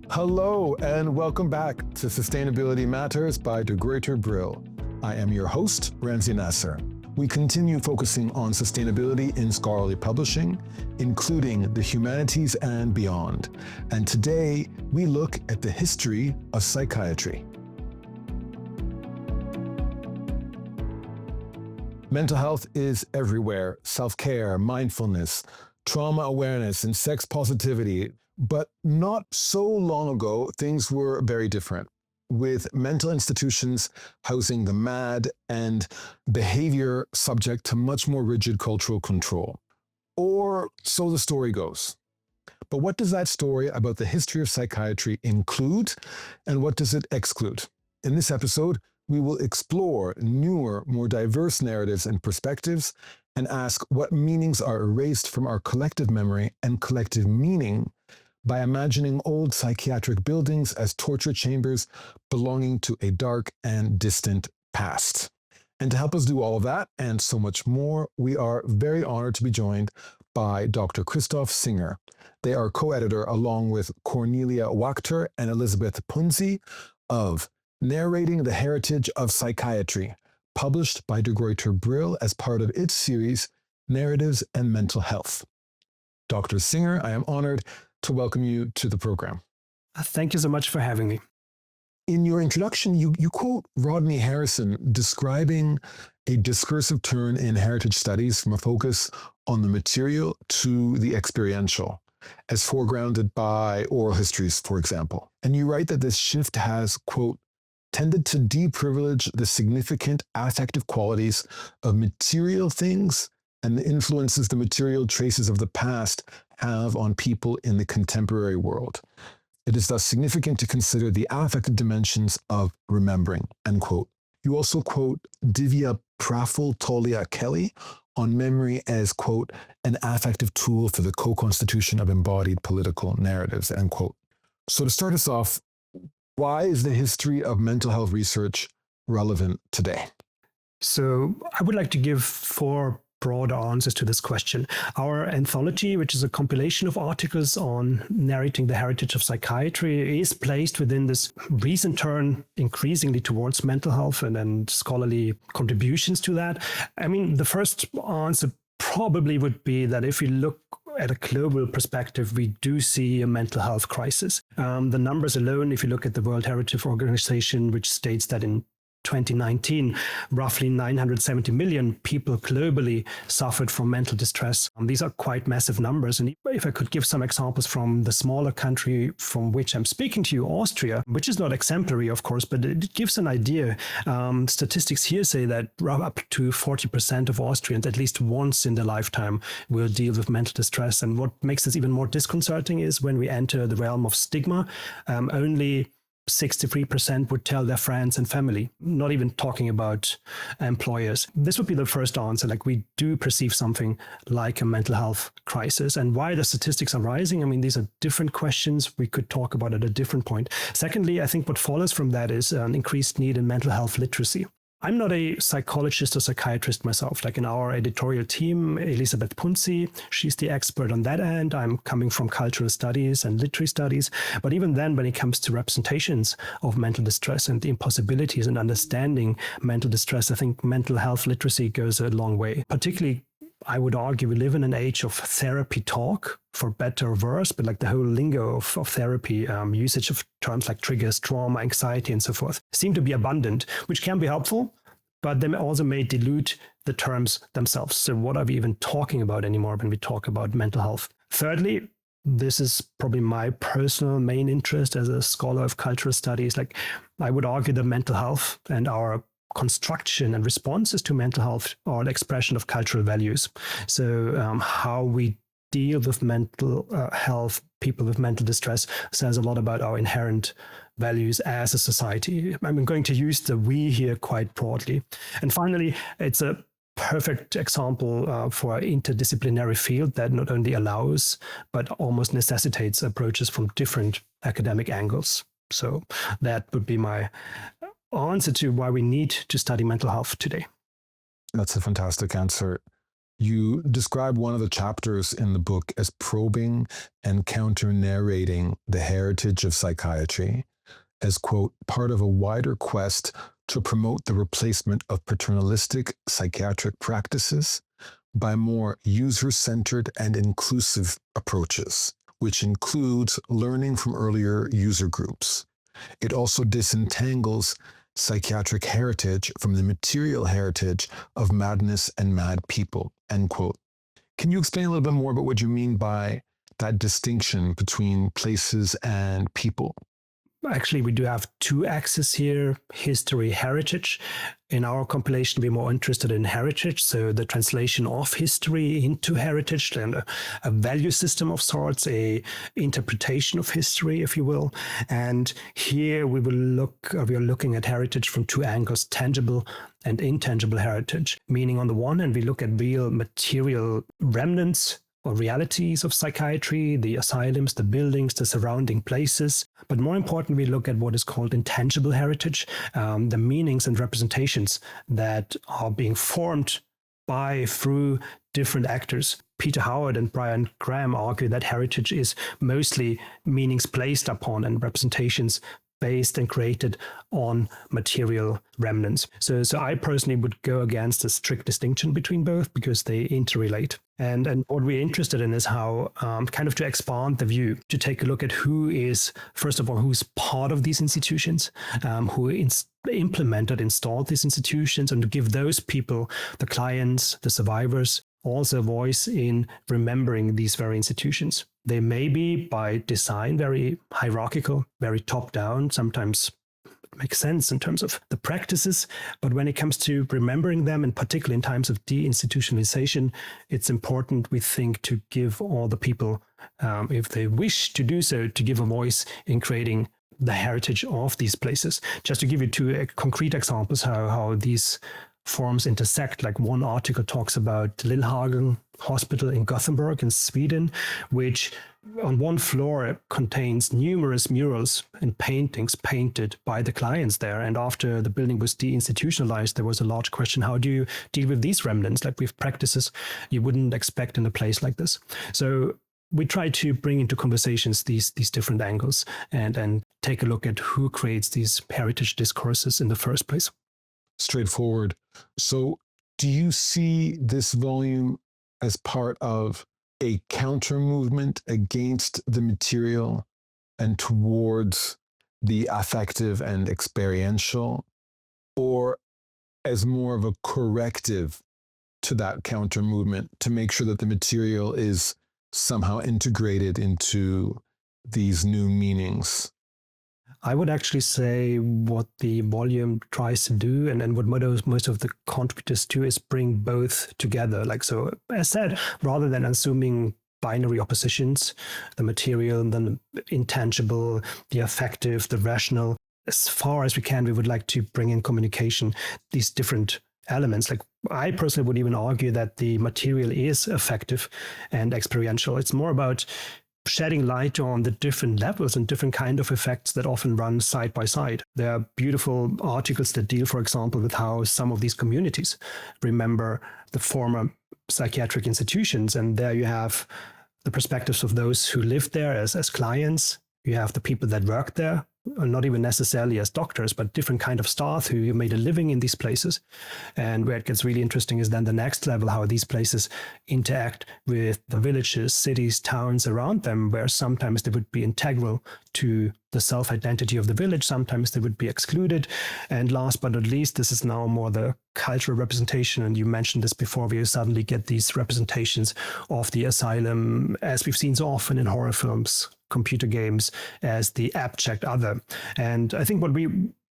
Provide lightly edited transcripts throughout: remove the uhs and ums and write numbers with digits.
Hello, and welcome back to Sustainability Matters by Gruyter Brill. I am your host, Ramzi Nasser. We continue focusing on sustainability in scholarly publishing, including the humanities and beyond. And today, we look at the history of psychiatry. Mental health is everywhere: self-care, mindfulness, trauma awareness, and sex positivity. But not so long ago, things were very different, with mental institutions housing the mad and behavior subject to much more rigid cultural control. Or so the story goes. But what does that story about the history of psychiatry include, and what does it exclude? In this episode, we will explore newer, more diverse narratives and perspectives and ask what meanings are erased from our collective memory and collective meaning by imagining old psychiatric buildings as torture chambers belonging to a dark and distant past. And to help us do all of that and so much more, we are very honored to be joined by Dr. Christoph Singer. They are co-editor along with Cornelia Wachter and Elizabeth Punzi of Narrating, the Heritage of Psychiatry, published by de Gruyter Brill as part of its series, Narratives and Mental Health. Dr. Singer, I am honored to welcome you to the program. Thank you so much for having me. In your introduction, you quote Rodney Harrison describing a discursive turn in heritage studies from a focus on the material to the experiential, as foregrounded by oral histories, for example. And you write that this shift has, quote, tended to deprivilege the significant affective qualities of material things and the influences the material traces of the past have on people in the contemporary world. It is thus significant to consider the affective dimensions of remembering, end quote. You also quote Divya Praful Tolia Kelly on memory as, quote, an affective tool for the co-constitution of embodied political narratives, end quote. So to start us off, why is the history of mental health research relevant today? So I would like to give four broad answers to this question. Our anthology, which is a compilation of articles on narrating the heritage of psychiatry, is placed within this recent turn increasingly towards mental health and scholarly contributions to that. I mean, the first answer probably would be that if we look at a global perspective, we do see a mental health crisis. The numbers alone, if you look at the World Heritage Organization, which states that in 2019, roughly 970 million people globally suffered from mental distress. These are quite massive numbers. And if I could give some examples from the smaller country from which I'm speaking to you, Austria, which is not exemplary, of course, but it gives an idea. Statistics here say that up to 40% of Austrians, at least once in their lifetime, will deal with mental distress. And what makes this even more disconcerting is when we enter the realm of stigma, only 63% would tell their friends and family, not even talking about employers. This would be the first answer. Like, we do perceive something like a mental health crisis. And why the statistics are rising, I mean, these are different questions we could talk about at a different point. Secondly, I think what follows from that is an increased need in mental health literacy. I'm not a psychologist or psychiatrist myself. Like in our editorial team, Elizabeth Punzi, she's the expert on that end. I'm coming from cultural studies and literary studies. But even then, when it comes to representations of mental distress and the impossibilities in understanding mental distress, I think mental health literacy goes a long way. Particularly, I would argue we live in an age of therapy talk, for better or worse, but like the whole lingo of therapy, usage of terms like triggers, trauma, anxiety, and so forth, seem to be abundant, which can be helpful, but they also may dilute the terms themselves. So what are we even talking about anymore when we talk about mental health? Thirdly, this is probably my personal main interest as a scholar of cultural studies. Like, I would argue that mental health and our construction and responses to mental health are an expression of cultural values. So how we deal with mental health, people with mental distress, says a lot about our inherent values as a society. I'm going to use the we here quite broadly. And finally, it's a perfect example for an interdisciplinary field that not only allows, but almost necessitates approaches from different academic angles. So that would be my answer to why we need to study mental health today. That's a fantastic answer. You describe one of the chapters in the book as probing and counter-narrating the heritage of psychiatry as, quote, part of a wider quest to promote the replacement of paternalistic psychiatric practices by more user-centered and inclusive approaches, which includes learning from earlier user groups. It also disentangles psychiatric heritage from the material heritage of madness and mad people, end quote. Can you explain a little bit more about what you mean by that distinction between places and people? Actually, we do have two axes here, history, heritage. In our compilation, we're more interested in heritage, so the translation of history into heritage and a value system of sorts, a interpretation of history, if you will. And here we are looking at heritage from two angles, tangible and intangible heritage, meaning on the one hand, we look at real material remnants or realities of psychiatry, the asylums, the buildings, the surrounding places. But more importantly, we look at what is called intangible heritage, the meanings and representations that are being formed through different actors. Peter Howard and Brian Graham argue that heritage is mostly meanings placed upon and representations based and created on material remnants. So I personally would go against a strict distinction between both because they interrelate. And what we're interested in is how kind of to expand the view, to take a look at who is, first of all, who's part of these institutions, who installed these institutions, and to give those people, the clients, the survivors, also a voice in remembering these very institutions. They may be by design very hierarchical, very top-down, sometimes makes sense in terms of the practices, but when it comes to remembering them, and particularly in times of deinstitutionalization, it's important, we think, to give all the people, if they wish to do so, to give a voice in creating the heritage of these places. Just to give you two concrete examples how these forms intersect, like one article talks about Lillhagen Hospital in Gothenburg in Sweden, which on one floor contains numerous murals and paintings painted by the clients there. And after the building was deinstitutionalized, there was a large question, how do you deal with these remnants, like with practices you wouldn't expect in a place like this? So we try to bring into conversations these different angles and take a look at who creates these heritage discourses in the first place. Straightforward. So do you see this volume as part of a counter movement against the material and towards the affective and experiential, or as more of a corrective to that counter movement to make sure that the material is somehow integrated into these new meanings? I would actually say what the volume tries to do, and what most of the contributors do, is bring both together. Like, so as said, rather than assuming binary oppositions, the material and then the intangible, the affective, the rational, as far as we can, we would like to bring in communication these different elements. Like, I personally would even argue that the material is affective and experiential. It's more about shedding light on the different levels and different kind of effects that often run side by side. There are beautiful articles that deal, for example, with how some of these communities remember the former psychiatric institutions. And there you have the perspectives of those who lived there as clients. You have the people that worked there, not even necessarily as doctors, but different kind of staff who made a living in these places. And where it gets really interesting is then the next level, how these places interact with the villages, cities, towns around them, where sometimes they would be integral to the self-identity of the village, sometimes they would be excluded. And last but not least, this is now more the cultural representation. And you mentioned this before, where you suddenly get these representations of the asylum, as we've seen so often in horror films, computer games, as the abject other. And I think what we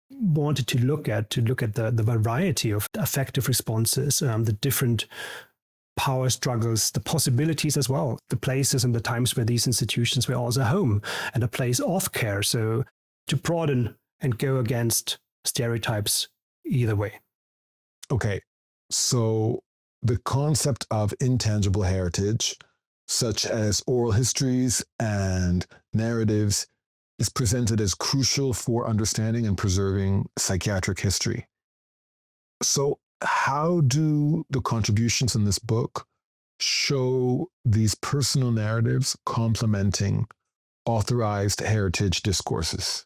wanted to look at the variety of affective responses, the different power struggles, the possibilities as well, the places and the times where these institutions were also home and a place of care. So to broaden and go against stereotypes either way. Okay, so the concept of intangible heritage, such as oral histories and narratives, is presented as crucial for understanding and preserving psychiatric history. So how do the contributions in this book show these personal narratives complementing authorized heritage discourses.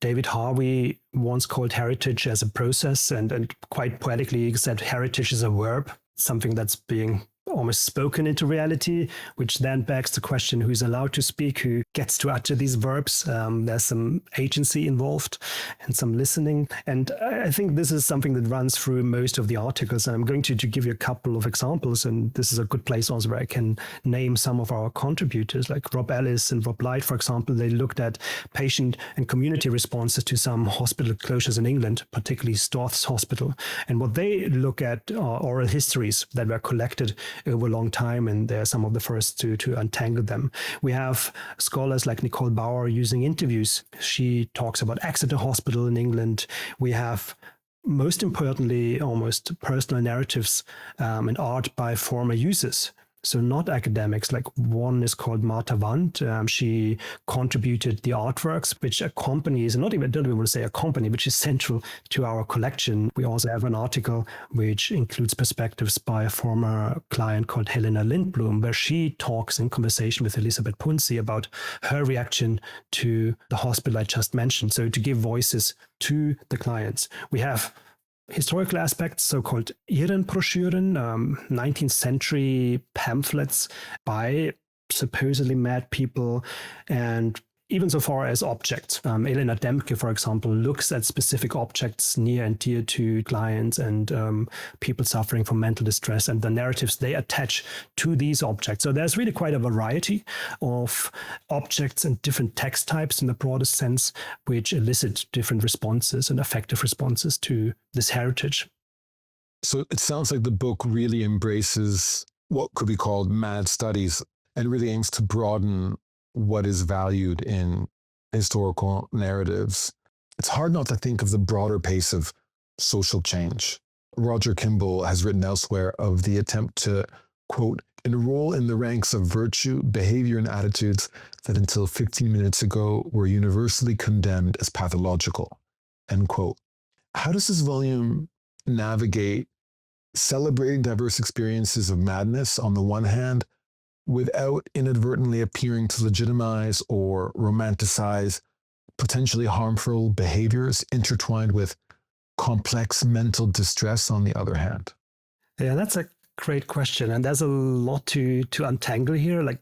David Harvey once called heritage as a process, and quite poetically said heritage is a verb, something that's being almost spoken into reality, which then begs the question, who's allowed to speak, who gets to utter these verbs. There's some agency involved and some listening. And I think this is something that runs through most of the articles. And I'm going to give you a couple of examples. And this is a good place also where I can name some of our contributors, like Rob Ellis and Rob Light, for example. They looked at patient and community responses to some hospital closures in England, particularly Storth's Hospital. And what they look at are oral histories that were collected over a long time, and they're some of the first to untangle them. We have scholars like Nicole Bauer using interviews. She talks about Exeter Hospital in England. We have, most importantly, almost personal narratives and art by former users. So not academics, like one is called Martha Wand. She contributed the artworks, which accompanies, and don't even want to say accompany, which is central to our collection. We also have an article which includes perspectives by a former client called Helena Lindblom, where she talks in conversation with Elisabeth Punzi about her reaction to the hospital I just mentioned. So to give voices to the clients. We have historical aspects, so-called Ehrenbroschüren, 19th century pamphlets by supposedly mad people, and even so far as objects. Elena Demke, for example, looks at specific objects near and dear to clients and people suffering from mental distress and the narratives they attach to these objects. So there's really quite a variety of objects and different text types in the broadest sense, which elicit different responses and affective responses to this heritage. So it sounds like the book really embraces what could be called mad studies and really aims to broaden what is valued in historical narratives. It's hard not to think of the broader pace of social change. Roger Kimball has written elsewhere of the attempt to, quote, enroll in the ranks of virtue, behavior, and attitudes that until 15 minutes ago were universally condemned as pathological, end quote. How does this volume navigate celebrating diverse experiences of madness on the one hand, without inadvertently appearing to legitimize or romanticize potentially harmful behaviors intertwined with complex mental distress on the other hand? Yeah, that's a great question. And there's a lot to untangle here. Like,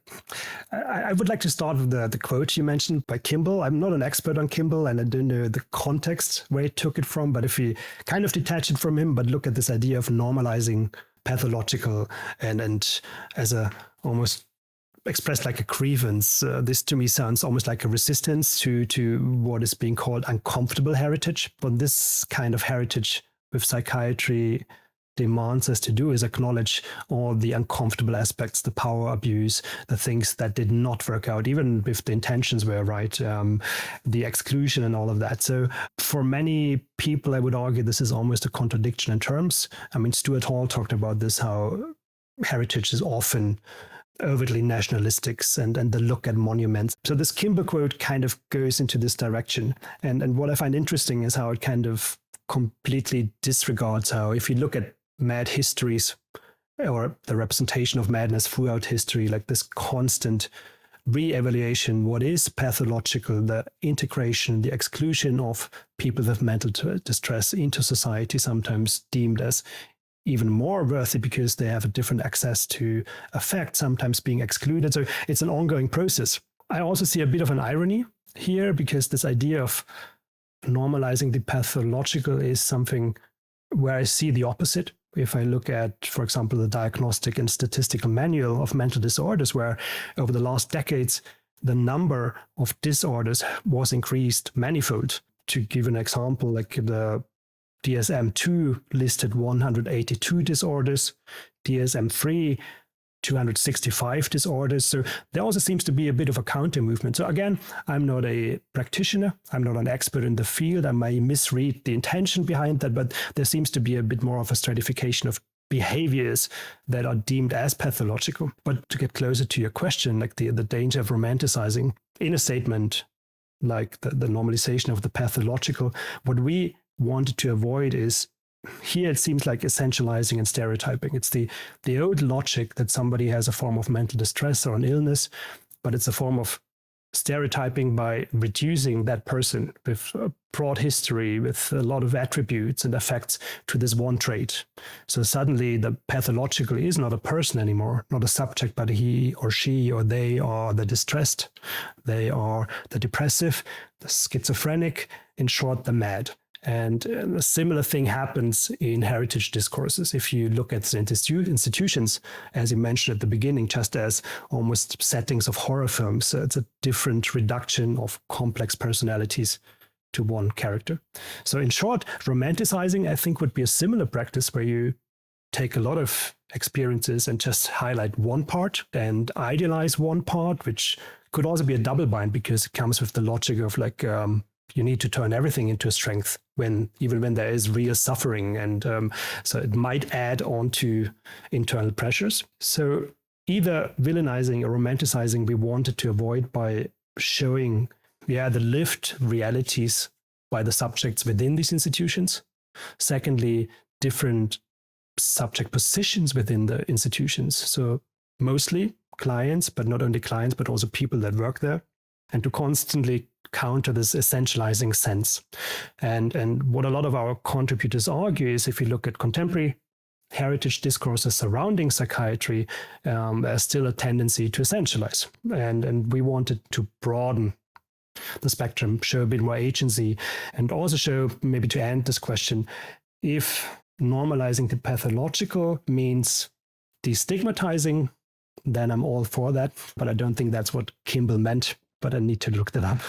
I would like to start with the quote you mentioned by Kimball. I'm not an expert on Kimball, and I don't know the context where he took it from, but if we kind of detach it from him, but look at this idea of normalizing pathological and as a almost expressed like a grievance. This to me sounds almost like a resistance to what is being called uncomfortable heritage. But this kind of heritage with psychiatry demands us to do is acknowledge all the uncomfortable aspects, the power abuse, the things that did not work out, even if the intentions were right, the exclusion and all of that. So for many people, I would argue this is almost a contradiction in terms. I mean, Stuart Hall talked about this, how heritage is often overtly nationalistic and the look at monuments. So this Kimball quote kind of goes into this direction. And what I find interesting is how it kind of completely disregards how, if you look at mad histories or the representation of madness throughout history, like this constant re-evaluation, what is pathological, the integration, the exclusion of people with mental distress into society, sometimes deemed as even more worthy because they have a different access to affect, sometimes being excluded. So it's an ongoing process. I also see a bit of an irony here because this idea of normalizing the pathological is something where I see the opposite. If I look at, for example, the Diagnostic and Statistical Manual of Mental Disorders, where over the last decades, the number of disorders was increased manifold. To give an example, like the DSM-2 listed 182 disorders, DSM-3 265 disorders. So there also seems to be a bit of a counter movement. So again, I'm not a practitioner. I'm not an expert in the field. I may misread the intention behind that, but there seems to be a bit more of a stratification of behaviors that are deemed as pathological. But to get closer to your question, like the danger of romanticizing in a statement, like the normalization of the pathological, what we wanted to avoid is here it seems like essentializing and stereotyping. It's the old logic that somebody has a form of mental distress or an illness, but it's a form of stereotyping by reducing that person with a broad history, with a lot of attributes and effects to this one trait. So suddenly the pathological is not a person anymore, not a subject, but he or she or they are the distressed, they are the depressive, the schizophrenic, in short, the mad. And a similar thing happens in heritage discourses. If you look at the institutions, as you mentioned at the beginning, just as almost settings of horror films, it's a different reduction of complex personalities to one character. So in short, romanticizing, I think, would be a similar practice where you take a lot of experiences and just highlight one part and idealize one part, which could also be a double bind because it comes with the logic of like, you need to turn everything into a strength even when there is real suffering. And so it might add on to internal pressures. So either villainizing or romanticizing we wanted to avoid by showing, the lived realities by the subjects within these institutions. Secondly, different subject positions within the institutions. So mostly clients, but not only clients, but also people that work there. And to constantly counter this essentializing sense. And what a lot of our contributors argue is if you look at contemporary heritage discourses surrounding psychiatry, there's still a tendency to essentialize. And we wanted to broaden the spectrum, show a bit more agency, and also show, maybe to end this question, if normalizing the pathological means destigmatizing, then I'm all for that. But I don't think that's what Kimball meant, but I need to look that up.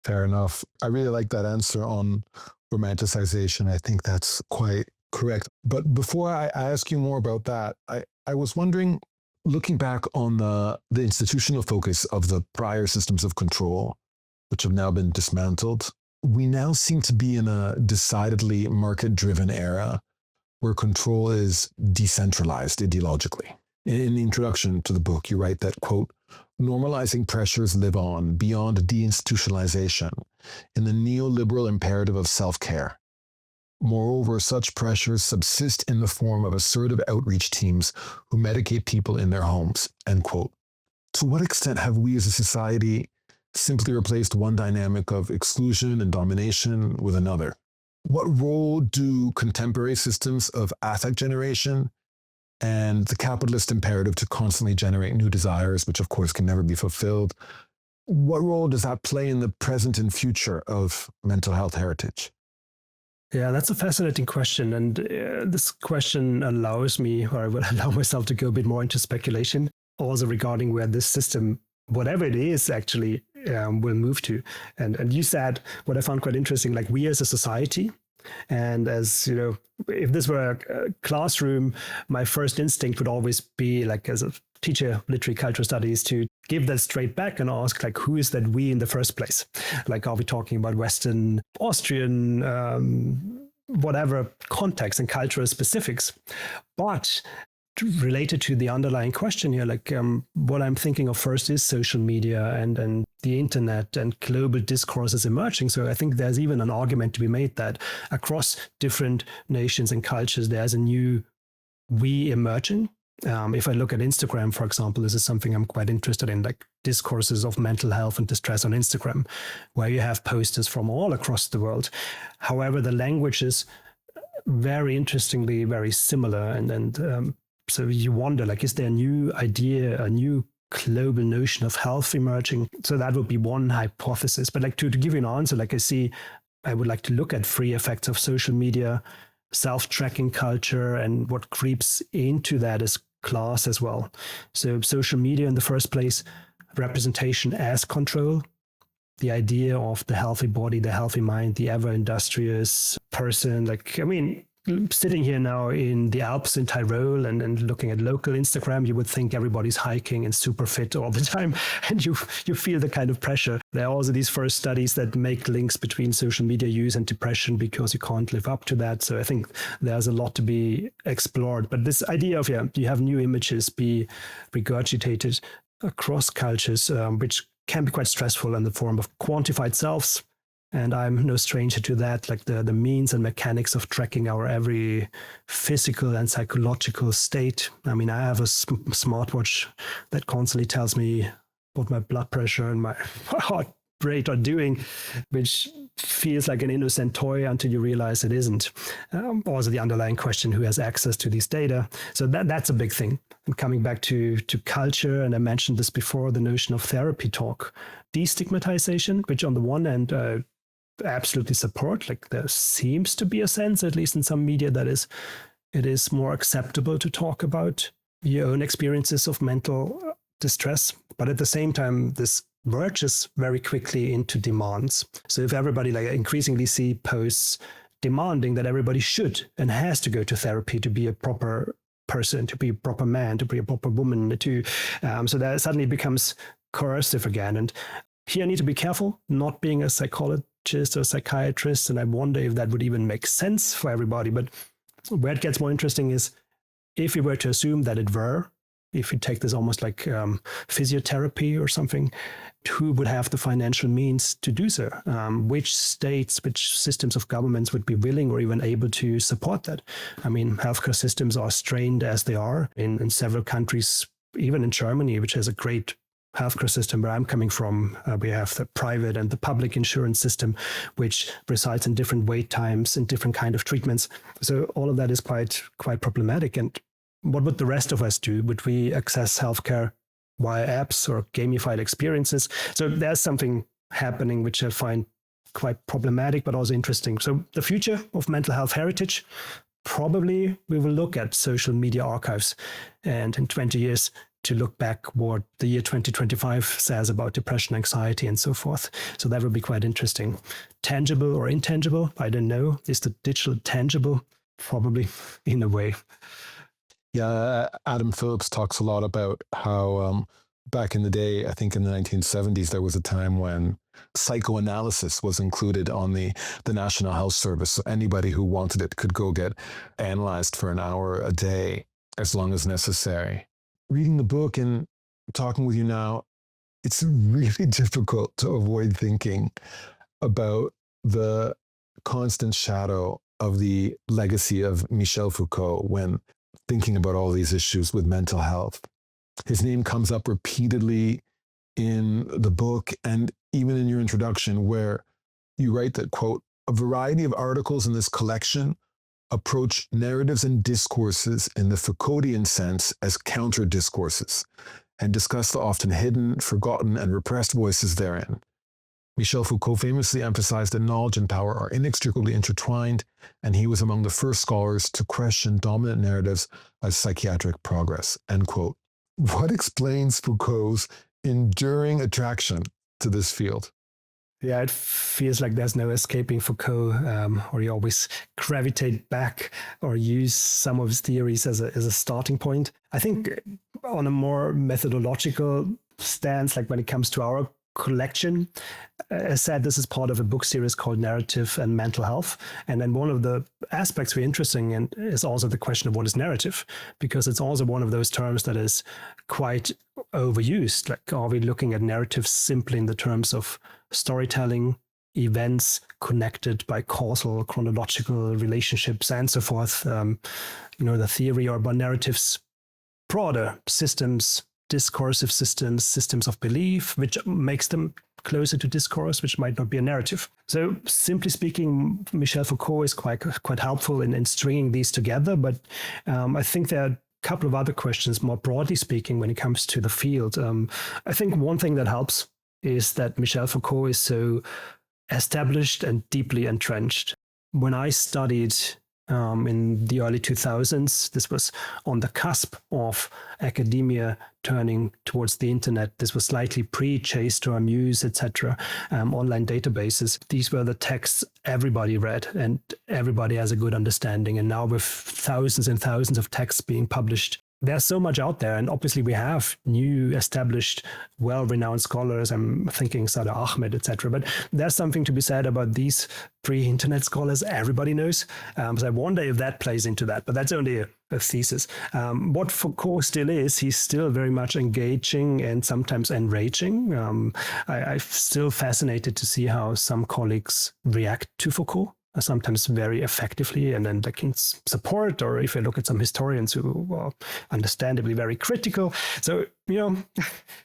Fair enough. I really like that answer on romanticization. I think that's quite correct. But before I ask you more about that, I was wondering, looking back on the institutional focus of the prior systems of control, which have now been dismantled, we now seem to be in a decidedly market-driven era where control is decentralized ideologically. In the introduction to the book, you write that, quote, normalizing pressures live on beyond deinstitutionalization in the neoliberal imperative of self-care. Moreover, such pressures subsist in the form of assertive outreach teams who medicate people in their homes, end quote. To what extent have we as a society simply replaced one dynamic of exclusion and domination with another? What role do contemporary systems of affect generation and the capitalist imperative to constantly generate new desires, which of course can never be fulfilled, what role does that play in the present and future of mental health heritage? Yeah, that's a fascinating question. And this question allows me, or I will allow myself to go a bit more into speculation, also regarding where this system, whatever it is, actually will move to. And you said what I found quite interesting, like we as a society, and as you know, if this were a classroom, my first instinct would always be, like as a teacher, literary cultural studies, to give that straight back and ask, like, who is that we in the first place? Like, are we talking about Western, Austrian, whatever context and cultural specifics? But related to the underlying question here, like what I'm thinking of first is social media and the internet and global discourses emerging. So I think there's even an argument to be made that across different nations and cultures, there's a new we emerging. If I look at Instagram, for example, this is something I'm quite interested in, like discourses of mental health and distress on Instagram, where you have posters from all across the world. However, the language is very interestingly very similar. And so you wonder, like, is there a new idea, a new global notion of health emerging? So that would be one hypothesis. But like to give you an answer, like I would like to look at three effects of social media, self-tracking culture, and what creeps into that is class as well. So social media in the first place, representation as control, the idea of the healthy body, the healthy mind, the ever industrious person. Like, I mean, sitting here now in the Alps in Tyrol and looking at local Instagram, you would think everybody's hiking and super fit all the time. And you feel the kind of pressure. There are also these first studies that make links between social media use and depression because you can't live up to that. So I think there's a lot to be explored. But this idea of, you have new images be regurgitated across cultures, which can be quite stressful in the form of quantified selves, And I'm no stranger to that, like the means and mechanics of tracking our every physical and psychological state. I mean, I have a smartwatch that constantly tells me what my blood pressure and my heart rate are doing, which feels like an innocent toy until you realize it isn't. Also the underlying question, who has access to these data? So that's a big thing. And coming back to culture, and I mentioned this before, the notion of therapy talk, destigmatization, which on the one hand, absolutely support. Like there seems to be a sense, at least in some media, that it is more acceptable to talk about your own experiences of mental distress. But at the same time, this verges very quickly into demands. So if everybody like increasingly see posts demanding that everybody should and has to go to therapy to be a proper person, to be a proper man, to be a proper woman, so that suddenly becomes coercive again. And here I need to be careful, not being a psychologist or psychiatrist, and I wonder if that would even make sense for everybody. But where it gets more interesting is if we were to assume that it were, if you take this almost like physiotherapy or something, who would have the financial means to do so? Which states, which systems of governments would be willing or even able to support that? I mean, healthcare systems are strained as they are in several countries, even in Germany, which has a great healthcare system where I'm coming from. We have the private and the public insurance system, which resides in different wait times and different kind of treatments. So all of that is quite problematic. And what would the rest of us do? Would we access healthcare via apps or gamified experiences? So there's something happening which I find quite problematic, but also interesting. So the future of mental health heritage, probably we will look at social media archives, and in 20 years to look back what the year 2025 says about depression, anxiety, and so forth. So that will be quite interesting. Tangible or intangible? I don't know. Is the digital tangible? Probably, in a way. Yeah, Adam Phillips talks a lot about how back in the day, I think in the 1970s, there was a time when psychoanalysis was included on the National Health Service. So anybody who wanted it could go get analyzed for an hour a day, as long as necessary. Reading the book and talking with you now, it's really difficult to avoid thinking about the constant shadow of the legacy of Michel Foucault when thinking about all these issues with mental health. His name comes up repeatedly in the book and even in your introduction, where you write that, quote, a variety of articles in this collection approach narratives and discourses in the Foucauldian sense as counter-discourses and discuss the often hidden, forgotten, and repressed voices therein. Michel Foucault famously emphasized that knowledge and power are inextricably intertwined, and he was among the first scholars to question dominant narratives as psychiatric progress, end quote. What explains Foucault's enduring attraction to this field? Yeah, it feels like there's no escaping Foucault, or you always gravitate back or use some of his theories as a starting point. I think on a more methodological stance, like when it comes to our collection, as said, this is part of a book series called Narrative and Mental Health. And then one of the aspects we're interesting in is also the question of what is narrative, because it's also one of those terms that is quite overused. Like, are we looking at narratives simply in the terms of storytelling, events connected by causal, chronological relationships, and so forth? The theory or about narratives, broader systems, discursive systems of belief, which makes them closer to discourse, which might not be a narrative. So simply speaking, Michel Foucault is quite helpful in stringing these together. But I think there are a couple of other questions, more broadly speaking, when it comes to the field. I think one thing that helps is that Michel Foucault is so established and deeply entrenched. When I studied in the early 2000s, this was on the cusp of academia turning towards the internet. This was slightly pre-JSTOR, Muse, etc., online databases. These were the texts everybody read and everybody has a good understanding. And now with thousands and thousands of texts being published, there's so much out there. And obviously we have new, established, well-renowned scholars. I'm thinking Sada Ahmed, etc. But there's something to be said about these pre-internet scholars everybody knows. So I wonder if that plays into that. But that's only thesis. What Foucault still is, he's still very much engaging and sometimes enraging. I'm still fascinated to see how some colleagues react to Foucault, sometimes very effectively, and then they can support, or if you look at some historians who are understandably very critical. So,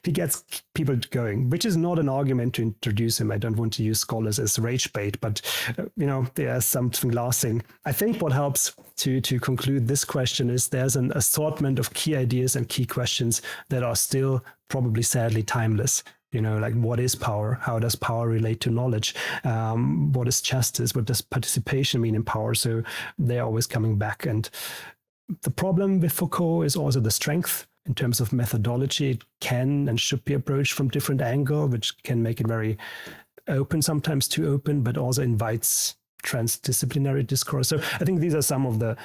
he gets people going, which is not an argument to introduce him. I don't want to use scholars as rage bait, but, there's something lasting. I think what helps to conclude this question is there's an assortment of key ideas and key questions that are still probably sadly timeless. Like what is power? How does power relate to knowledge? What is justice? What does participation mean in power? So they're always coming back. And the problem with Foucault is also the strength in terms of methodology. It can and should be approached from different angles, which can make it very open, sometimes too open, but also invites transdisciplinary discourse. So I think these are some of the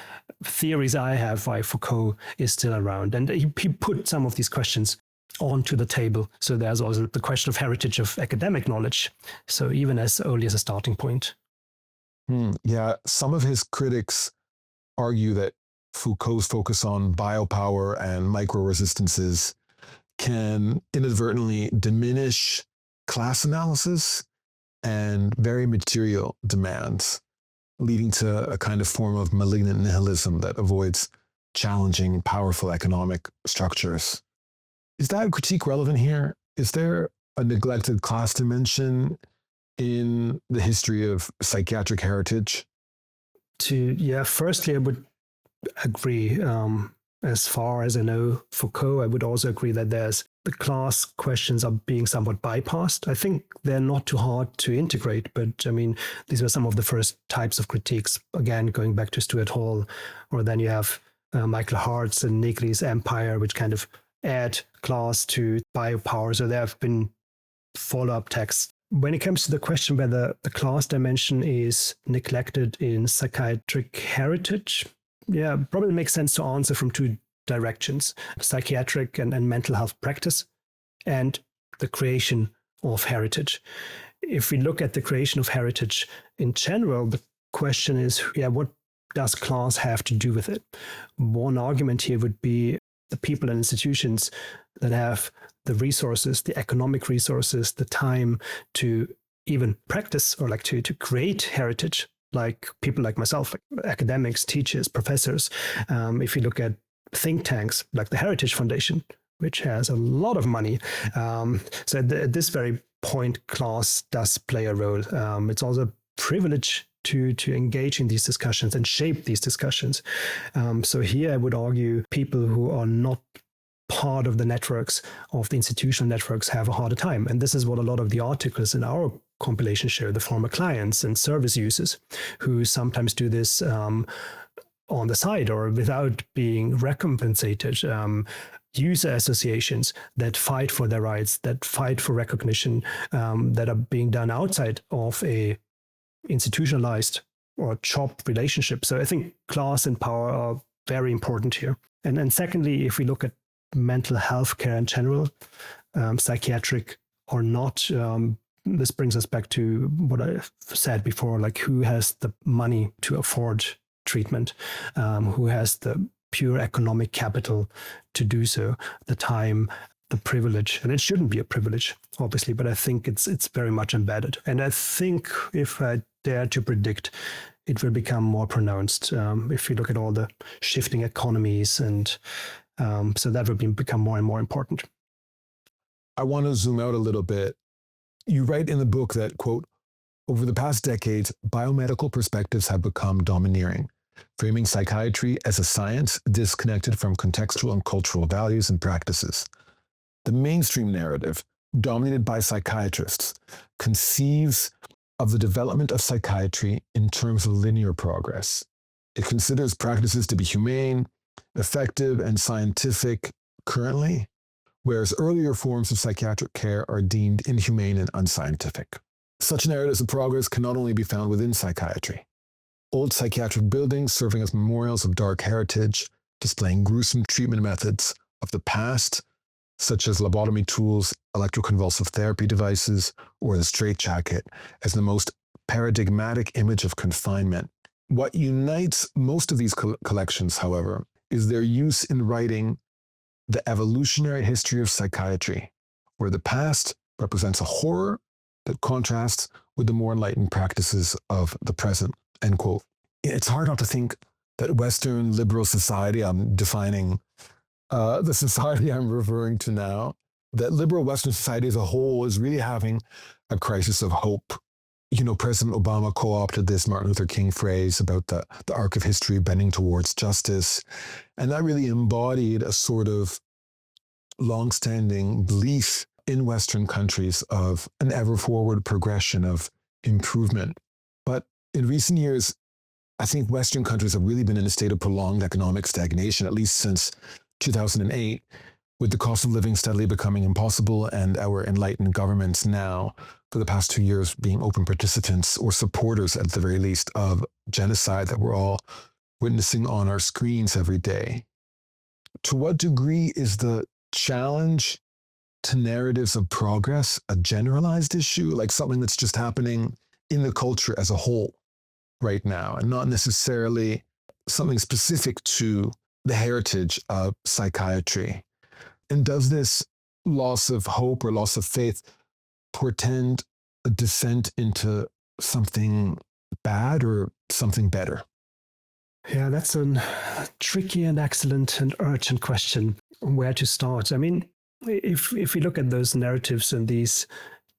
theories I have why Foucault is still around. And he put some of these questions onto the table. So there's also the question of heritage of academic knowledge. So even as early as a starting point. Yeah, some of his critics argue that Foucault's focus on biopower and micro-resistances can inadvertently diminish class analysis and very material demands, leading to a kind of form of malignant nihilism that avoids challenging powerful economic structures. Is that critique relevant here? Is there a neglected class dimension in the history of psychiatric heritage? Firstly, I would agree. As far as I know Foucault, I would also agree that the class questions are being somewhat bypassed. I think they're not too hard to integrate, but I mean, these were some of the first types of critiques, again, going back to Stuart Hall, or then you have Michael Hart's and Negri's Empire, which kind of add class to biopower. So there have been follow-up texts. When it comes to the question whether the class dimension is neglected in psychiatric heritage, probably makes sense to answer from two directions: psychiatric and mental health practice, and the creation of heritage. If we look at the creation of heritage in general, the question is, what does class have to do with it? One argument here would be the people and institutions that have the resources, the economic resources, the time to even practice or to create heritage, like people like myself, like academics, teachers, professors. If you look at think tanks like the Heritage Foundation, which has a lot of money. So at this very point, class does play a role. It's also a privilege to engage in these discussions and shape these discussions. So here I would argue people who are not part of the networks, of the institutional networks, have a harder time. And this is what a lot of the articles in our compilation show: the former clients and service users who sometimes do this on the side or without being recompensated. User associations that fight for their rights, that fight for recognition, that are being done outside of a institutionalized or job relationship. So I think class and power are very important here. And then secondly, if we look at mental health care in general, psychiatric or not, this brings us back to what I said before, like who has the money to afford treatment, who has the pure economic capital to do so, the time, the privilege. And it shouldn't be a privilege, obviously, but I think it's very much embedded. And I think if I dare to predict, it will become more pronounced if you look at all the shifting economies, and so that will become more and more important. I want to zoom out a little bit. You write in the book that, quote, over the past decades, biomedical perspectives have become domineering, framing psychiatry as a science disconnected from contextual and cultural values and practices. The mainstream narrative, dominated by psychiatrists, conceives of the development of psychiatry in terms of linear progress. It considers practices to be humane, effective, and scientific currently, whereas earlier forms of psychiatric care are deemed inhumane and unscientific. Such narratives of progress can not only be found within psychiatry. Old psychiatric buildings serving as memorials of dark heritage, displaying gruesome treatment methods of the past, such as lobotomy tools, electroconvulsive therapy devices, or the straitjacket, as the most paradigmatic image of confinement. What unites most of these collections, however, is their use in writing the evolutionary history of psychiatry, where the past represents a horror that contrasts with the more enlightened practices of the present, end quote. It's hard not to think that Western liberal society, I'm defining the society I'm referring to now, that liberal Western society as a whole is really having a crisis of hope. You know, President Obama co-opted this Martin Luther King phrase about the arc of history bending towards justice. And that really embodied a sort of longstanding belief in Western countries of an ever-forward progression of improvement. But in recent years, I think Western countries have really been in a state of prolonged economic stagnation, at least since 2008, with the cost of living steadily becoming impossible and our enlightened governments now, for the past 2 years, being open participants or supporters, at the very least, of genocide that we're all witnessing on our screens every day. To what degree is the challenge to narratives of progress a generalized issue, like something that's just happening in the culture as a whole right now, and not necessarily something specific to the heritage of psychiatry? And does this loss of hope or loss of faith portend a descent into something bad or something better? Yeah, that's a tricky and excellent and urgent question. Where to start? I mean, if we look at those narratives and these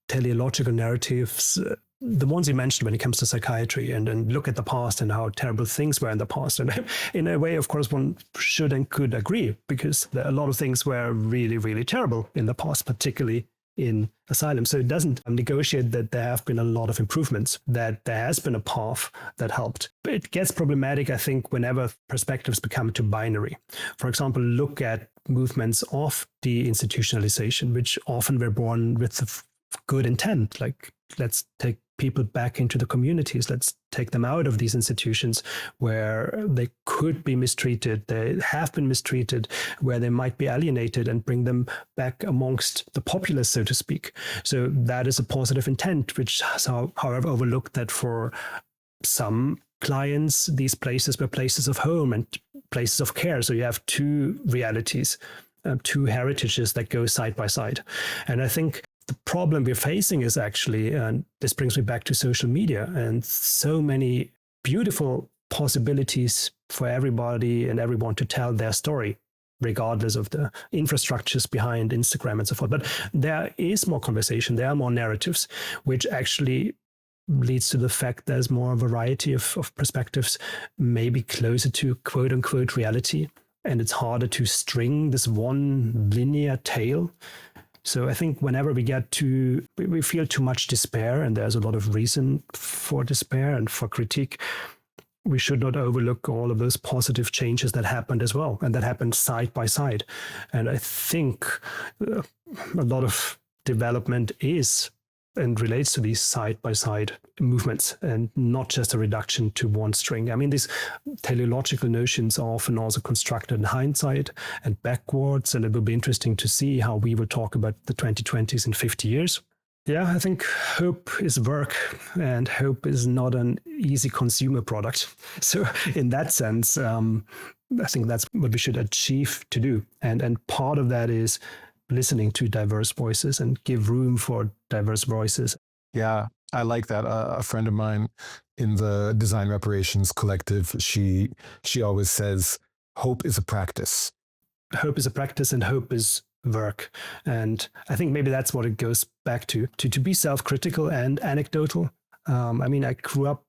teleological narratives, the ones you mentioned when it comes to psychiatry, and look at the past and how terrible things were in the past. And in a way, of course, one should and could agree, because a lot of things were really, really terrible in the past, particularly in asylum. So it doesn't negotiate that there have been a lot of improvements, that there has been a path that helped. But it gets problematic, I think, whenever perspectives become too binary. For example, look at movements of deinstitutionalization, which often were born with the good intent, like let's take people back into the communities, let's take them out of these institutions where they could be mistreated, they have been mistreated, where they might be alienated, and bring them back amongst the populace, so to speak. So that is a positive intent, which has, however, overlooked that for some clients, these places were places of home and places of care. So you have two realities, two heritages that go side by side. And I think the problem we're facing is actually, and this brings me back to social media and so many beautiful possibilities for everybody and everyone to tell their story, regardless of the infrastructures behind Instagram and so forth. But there is more conversation, there are more narratives, which actually leads to the fact there's more variety of perspectives, maybe closer to quote unquote reality. And it's harder to string this one linear tale. So I think whenever we feel too much despair, and there's a lot of reason for despair and for critique, we should not overlook all of those positive changes that happened as well, and that happened side by side. And I think a lot of development is and relates to these side-by-side movements, and not just a reduction to one string. I mean, these teleological notions are often also constructed in hindsight and backwards, and it will be interesting to see how we will talk about the 2020s in 50 years. Yeah, I think hope is work, and hope is not an easy consumer product. So in that sense, I think that's what we should achieve to do. And part of that is listening to diverse voices and give room for diverse voices. Yeah, I like that. A friend of mine in the Design Reparations Collective, she always says, hope is a practice. Hope is a practice, and hope is work. And I think maybe that's what it goes back to be self-critical and anecdotal. I mean, I grew up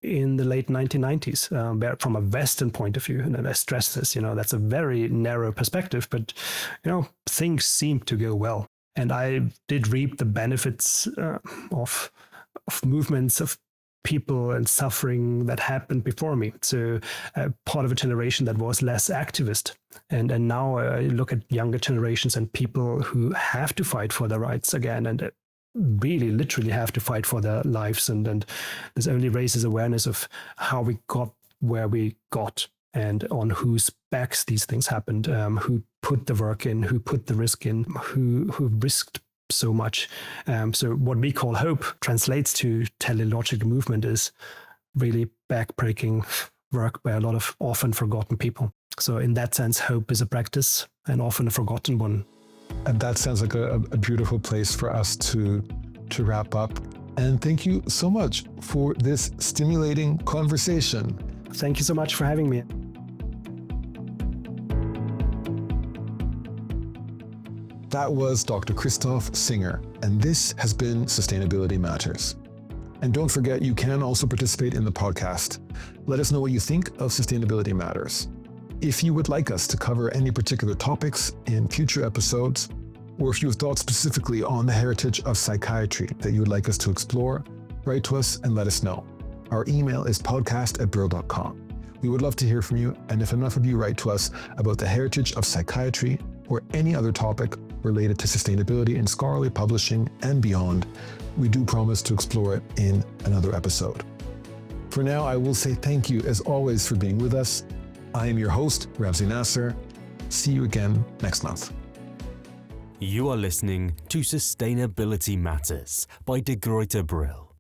in the late 1990s, from a Western point of view, and I stress this, that's a very narrow perspective, but, things seem to go well. And I did reap the benefits of movements of people and suffering that happened before me. So part of a generation that was less activist. And now I look at younger generations and people who have to fight for their rights again, and really literally have to fight for their lives. And this only raises awareness of how we got where we got, and on whose backs these things happened, who put the work in, who put the risk in, who risked so much. So what we call hope translates to teleological movement is really backbreaking work by a lot of often forgotten people. So in that sense, hope is a practice and often a forgotten one. And that sounds like a beautiful place for us to wrap up. And thank you so much for this stimulating conversation. Thank you so much for having me. That was Dr. Christoph Singer, and this has been Sustainability Matters. And don't forget, you can also participate in the podcast. Let us know what you think of Sustainability Matters. If you would like us to cover any particular topics in future episodes, or if you have thoughts specifically on the heritage of psychiatry that you would like us to explore, write to us and let us know. Our email is podcast@brill.com. We would love to hear from you, and if enough of you write to us about the heritage of psychiatry or any other topic related to sustainability in scholarly publishing and beyond, we do promise to explore it in another episode. For now, I will say thank you as always for being with us. I am your host, Ramzi Nasser. See you again next month. You are listening to Sustainability Matters by Gruyter Brill.